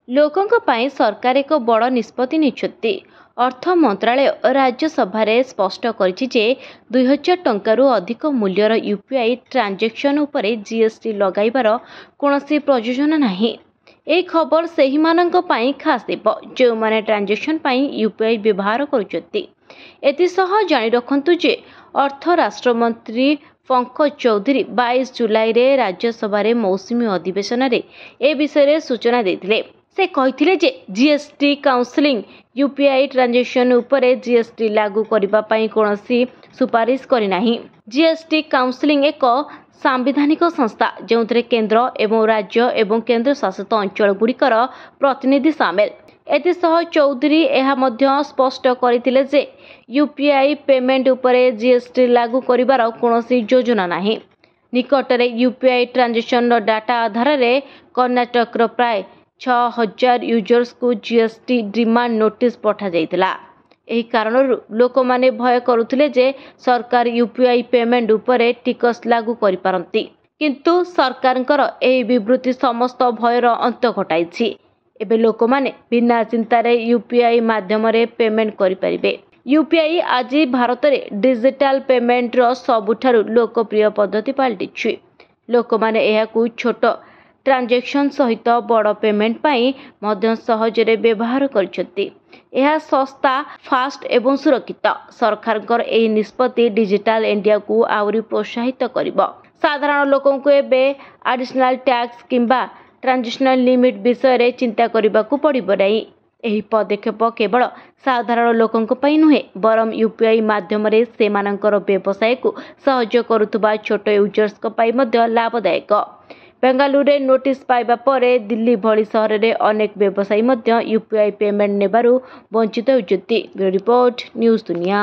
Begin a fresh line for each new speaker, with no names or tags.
लोकों पाई सरकार एक बड़ निष्पत्ति निछुत्ति। अर्थ मंत्रालय राज्यसभा स्पष्ट करिछि जे 2000 टंकारु अधिक मूल्यर यूपीआई ट्रांजैक्शन उपरे जीएसटी लगाइबार कोनोसी प्रयोजन नाही। ए खबर सेही माननक पाई खास देब जो माने ट्रांजैक्शन पाई यूपीआई व्यवहार करुचत्ति। एतिसह जानि रखंतु जे अर्थ राष्ट्रमंत्री पंकज चौधरी 22 जुलाई रे राज्यसभा रे मौसुमी अधिवेशन रे ए विषय रे सूचना देथिले। से कहिथिले जे जीएसटी काउंसिलिंग यूपीआई ट्रांजैक्शन उपरे जीएसटी लागू करिबा पई कोनोसी सुपारिश करि नाही। जीएसटी काउंसिलिंग एक सांविधानिक संस्था जोंथरे केंद्र एवं राज्य एवं केंद्र शासित अंचल गुड़िकर प्रतिनिधि सामिल। एतिसह चौधरी एहा मध्य स्पष्ट करिथिले जे यूपीआई पेमेंट उपरे जीएसटी लागू करिबार कोनोसी योजना नाही। निकटरे यूपीआई ट्रांजैक्शन डाटा आधार रे कर्नाटक रो प्राय 6000 यूजर्स को जीएसटी डिमांड नोटिस पठा जाइतिला। एही कारणरु लोक माने भय करुथिले जे सरकार यूपीआई पेमेंट उपरे टिकस लागू करि पारंती, किंतु सरकारଙ୍କର एही विवृत्ति समस्त भयर अंत घटाइछि। एबे लोक माने बिना चिंतारे यूपीआई माध्यम रे पेमेंट करि परिबे। यूपीआई आज भारत रे डिजिटल पेमेंट रो सबुठारु लोकप्रिय पद्धति पाल्टिछि। लोक माने एहाकु छोट ट्रांजैक्शन सहित बड़ पेमेंट पाई मध्य सहजरे व्यवहार करछथि। यह सस्ता, फास्ट एवं सुरक्षित। सरकार एही निष्पत्ति डिजिटल इंडिया को आउरी प्रोत्साहित करिबो। साधारण लोकों को एबे एडिशनल टैक्स किंबा ट्रांजैक्शनल लिमिट विषय रे चिंता करिबाकू पड़िबो नाही। एही पदक्षेप केवल साधारण लोकों पई नुहे बरम यूपीआई माध्यम रे सेमानकर व्यवसाय को सहज करुथबा छोट यूजर्स को पई मध्य लाभदायक। बेंगालुरु नोटिस पाइबा परे दिल्ली भली सहर रे अनेक व्यवसायी मध्य यूपीआई पेमेंट नेबारु वंचित होउछथि। ब्यूरो रिपोर्ट, न्यूज दुनिया।